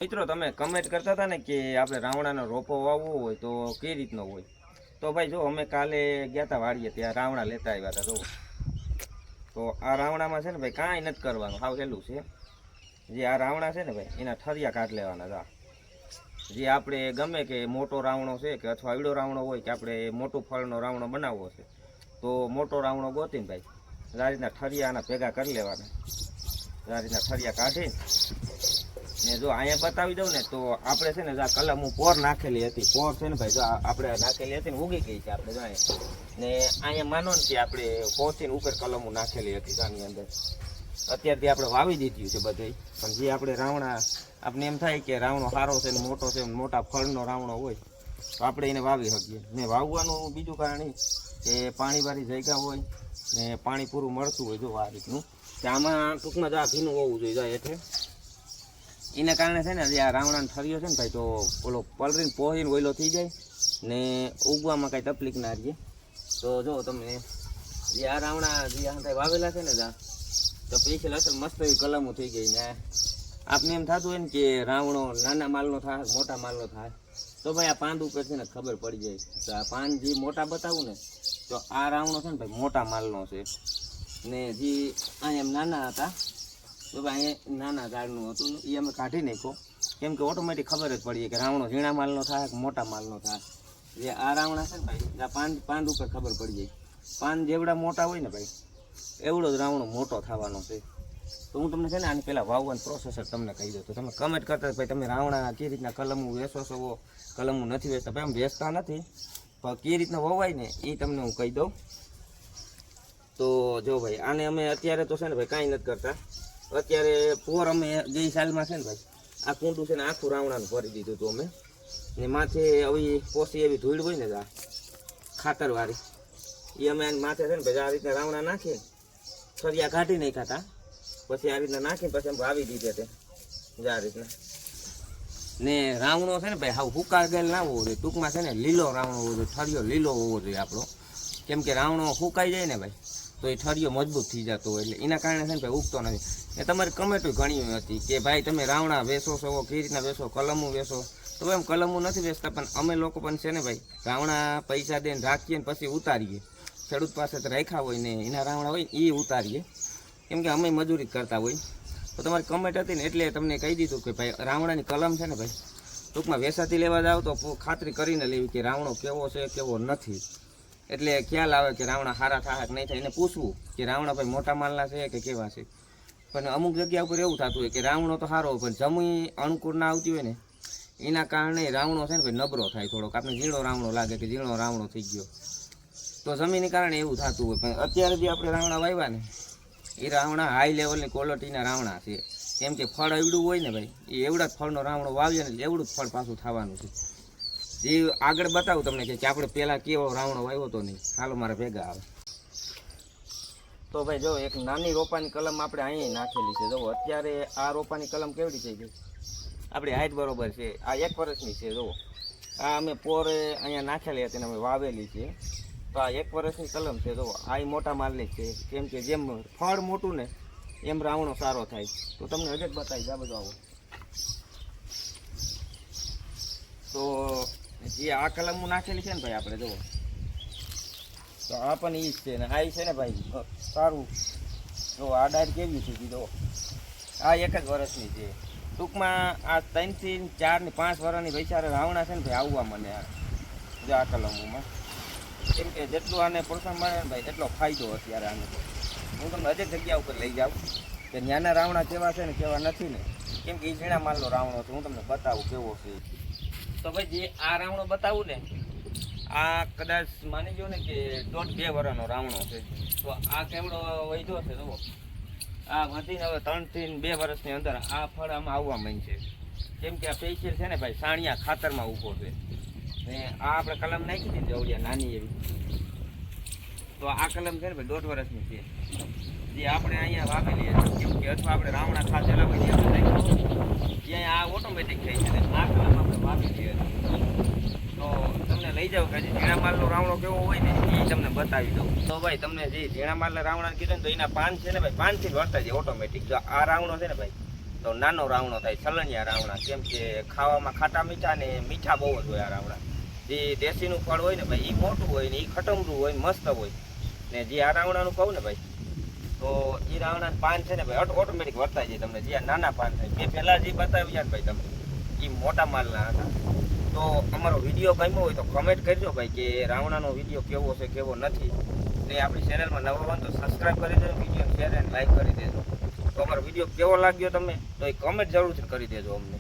મિત્રો તમે કમેન્ટ કરતા હતા ને કે આપણે રાવણાનો રોપો વાવવો હોય તો કઈ રીતનો હોય, તો ભાઈ જો અમે કાલે ગયા હતા વાડીએ, ત્યાં રાવણા લેતા આવ્યા હતા. જો તો આ રાવણામાં છે ને ભાઈ કાંઈ નથી કરવાનું, હાવ સહેલું છે. જે આ રાવણા છે ને ભાઈ એના ઠરિયા કાઢ લેવાના હતા. જે આપણે ગમે કે મોટો રાવણો છે કે અથવા ઈડો રાવણો હોય કે આપણે મોટું ફળનો રાવણો બનાવવો છે તો મોટો રાવણો ગોતીને ભાઈ આ રીતના ઠરિયાના ભેગા કરી લેવાના. આ રીતના ઠરિયા કાઢી ને જો અહીંયા બતાવી દઉં ને તો આપણે છે ને આ કલમ હું પોર નાખેલી હતી. પોર છે ને ભાઈ જો આપણે નાખેલી હતી ને ઉગી ગઈ છે આપણે જાણીએ. ને અહીંયા માનો ને કે આપણે પોચીને ઉપર કલમો નાખેલી હતી આની અંદર. અત્યારથી આપણે વાવી દીધી છે બધે. પણ જે આપણે રાવણા આપણે એમ થાય કે રાવણો સારો છે ને મોટો છે, મોટા ફળનો રાવણો હોય તો આપણે એને વાવી શકીએ. ને વાવવાનું બીજું કારણ એ કે પાણીવાળી જગ્યા હોય ને પાણી પૂરું મળતું હોય. જો આ રીતનું કે આમાં ટૂંકમાં જ આ ભીનું હોવું જોઈએ જાય એટલે એના કારણે છે ને જે આ રાવણાનો ઠરિયો છે ને ભાઈ તો ઓલો પલરીને પોહીને ઓઈલો થઈ જાય ને ઉગવામાં કાંઈ તકલીફ ના રહીએ. તો જો તમને જે આ રાવણા જે આ વાવેલા છે ને તો પેશલ અસર મસ્ત એવી કલમો થઈ ગઈ ને આપને એમ થતું હોય ને કે રાવણો નાના માલનો થાય મોટા માલનો થાય તો ભાઈ આ પાંદ ઉપર છે ને ખબર પડી જાય. તો આ પાન જે મોટા બતાવું ને તો આ રાવણો છે ને ભાઈ મોટા માલનો છે ને જે અહીંયા એમ નાના હતા તો ભાઈ અહીંયા નાના ઝાડનું હતું એ અમે કાઢી નાખ્યો કેમ કે ઓટોમેટિક ખબર જ પડી કે રાવણો ઝીણા માલનો થાય કે મોટા માલનો થાય. જે આ રાવણા છે ને ભાઈ આ પાંદ ઉપર ખબર પડી જાય. પાન જેવડા મોટા હોય ને ભાઈ એવડો જ રાવણો મોટો થવાનો છે. તો હું તમને છે ને આની પહેલાં વાવવાની પ્રોસેસર તમને કહી દઉં. તો તમે કમેન્ટ કરતા ભાઈ તમે રાવણા કઈ રીતના કલમું વેચો છો, કલમું નથી વેચતા. ભાઈ આમ વેચતા નથી પણ કઈ રીતના વવાય ને એ તમને હું કહી દઉં. તો જો ભાઈ આને અમે અત્યારે તો છે ને ભાઈ કાંઈ નથી કરતા. અત્યારે પોર અમે જે સાલમાં છે ને ભાઈ આ કુંડું છે ને આખું રાવણાનું ભરી દીધું હતું અમે. ને માથે આવી પોસી એવી ધૂળ હોય ને આ ખાતરવાળી એ અમે માથે છે ને ભાઈ આ રીતના રાવણા નાખીએ ઠરિયા કાઢી નાખ્યા હતા. પછી આ રીતના નાખીને પછી અમે વાવી દીધે તે આ રીતના. ને રાવણો છે ને ભાઈ હાવ હુકા ગયેલ ના હોવો જોઈએ. ટૂંકમાં છે ને લીલો રાવણો હોવો જોઈએ, ઠરિયો લીલો હોવો જોઈએ આપણો. કેમ કે રાવણો ફૂંકાઈ જાય ને ભાઈ તો એ ઠરિયો મજબૂત થઈ જતો હોય એટલે એના કારણે છે ને ભાઈ ઉગતો નથી. એ તમારી કમેન્ટ ઘણી હતી કે ભાઈ તમે રાવણા વેચો છો કઈ રીતના વેચો, કલમું વેચો. તો ભાઈ એમ કલમું નથી વેચતા પણ અમે લોકો પણ છે ને ભાઈ રાવણા પૈસા દઈને રાખીએ ને પછી ઉતારીએ. ખેડૂત પાસે તો રાખ્યા હોય ને એના રાવણા હોય એ ઉતારીએ કેમ કે અમે મજૂરી કરતા હોય. તો તમારી કમેન્ટ હતી ને એટલે તમને કહી દીધું કે ભાઈ રાવણાની કલમ છે ને ભાઈ ટૂંકમાં વેસાતી લેવા જાવ તો ખાતરી કરીને લેવી કે રાવણો કેવો છે કેવો નથી. એટલે ખ્યાલ આવે કે રાવણા સારા થાય કે નહીં થાય. એને પૂછવું કે રાવણા ભાઈ મોટા માલના છે કે કેવા છે. પણ અમુક જગ્યા ઉપર એવું થતું હોય કે રાવણો તો સારો હોય પણ જમી અનુકૂળ ના આવતી હોય ને એના કારણે રાવણો છે ને ભાઈ નબળો થાય થોડોક. આપણે ઝીણો રાવણો લાગે કે ઝીણો રાવણો થઈ ગયો તો જમીનને કારણે એવું થતું હોય. પણ અત્યારે જે આપણે રાવણા વાવ્યા ને એ રાવણા હાઈ લેવલની ક્વોલિટીના રાવણા છે. કેમ કે ફળ એવડું હોય ને ભાઈ એ એવડા જ ફળનો રાવણો વાવીએ ને એવડું જ ફળ પાછું થવાનું છે. જે આગળ બતાવું તમને કે આપણે પહેલાં કેવો રાવણો વાવ્યો હતો નહીં. હાલો મારા ભેગા આવે. તો ભાઈ જો એક નાની રોપાની કલમ આપણે અહીં નાખેલી છે. જો અત્યારે આ રોપાની કલમ કેવડી થઈ ગઈ આપણી હાઈટ બરોબર છે. આ 1 વર્ષની છે. જો આ અમે પોરે અહીંયા નાખેલી હતી અમે વાવેલી છે. તો આ 1 વર્ષની કલમ છે. જો આ મોટા માલની છે. કેમ કે જેમ ફળ મોટું ને એમ રાવણો સારો થાય. તો તમને હજુ બતાવી આ બધું આવો. તો જે આ કલમ નાખેલી છે ને ભાઈ આપણે જુઓ તો આ પણ ઈ જ છે ને આ છે ને ભાઈ સારું. જો આ ડાયર કેવી છે જો આ 1 જ વર્ષની છે. ટૂંકમાં આ 3 થી 4 ને 5 વર્ષની વૈચારે રાવણા છે ને ભાઈ આવવા મને જો આ કલમોમાં. કેમ કે જેટલું આને પ્રોત્સાહન મળે ને ભાઈ એટલો ફાયદો અત્યારે આને. હું તમને હજુ જગ્યા ઉપર લઈ જાઉં કે ત્યાંના રાવણા કેવા છે ને કેવા નથી ને. કેમ કે એ ઝીણા માલનો રાવણો છે. હું તમને બતાવું કેવો છે. તો ભાઈ જે આ રાવણો બતાવું ને આ કદાચ માની જો ને કે 1.5-2 વર્ષનો રાવણો છે. તો આ કેવડો વધ્યો છે જુઓ. આ વધીને હવે 3 થી 2 વર્ષની અંદર આ ફળ આમાં આવવા માંડશે. કેમ કે આ પેશિયલ છે ને ભાઈ સાણિયા ખાતરમાં ઊભો છે. ને આ આપણે કલમ નાખી દીધી અવડિયા નાની એવી. તો આ કલમ છે ને ભાઈ 1.5 વર્ષની છે. જે આપણે અહીંયા વાવેલી કેમ કે અથવા આપણે રાવણા ખાધેલા હોય ત્યાં આ ઓટોમેટિક થઈ છે. આ કલમ આપણે વાવેલી તો તમને લઈ જાવ કે જે ઝીણા માલનો રાવણો કેવો હોય ને એ તમને બતાવી દઉં. તો ભાઈ તમને જે ઝીણા માલના રાવણા કીધું ને તો એના પાન છે ને ભાઈ પાનથી વળતા જાય ઓટોમેટિક. જો આ રાવણો છે ને ભાઈ તો નાનો રાવણો થાય, સલણિયા રાવણા. કેમ કે ખાવામાં ખાટા મીઠા ને મીઠા બહુ જ હોય આ રાવણા. જે દેશીનું ફળ હોય ને ભાઈ એ મોટું હોય ને એ ખટમરું હોય ને મસ્ત હોય. ને જે આ રાવણાનું કહું ને ભાઈ, તો એ રાવણાના પાન છે ને ભાઈ ઓટોમેટિક વર્તાઈ જાય તમને. જે નાના પાન થાય મેં પહેલાં જે બતાવ્યા ને ભાઈ તમને, એ મોટા માલના હતા. તો અમારો વિડીયો ગમ્યો હોય તો કમેન્ટ કરજો ભાઈ કે રાવણાનો વિડીયો કેવો છે કેવો નથી. ને આપણી ચેનલમાં નવો હોય તો સબસ્ક્રાઈબ કરી દેજો, વિડીયો શેર એન્ડ લાઈક કરી દેજો. તો અમારો વિડીયો કેવો લાગ્યો તમે તો એ કમેન્ટ જરૂરથી કરી દેજો અમને.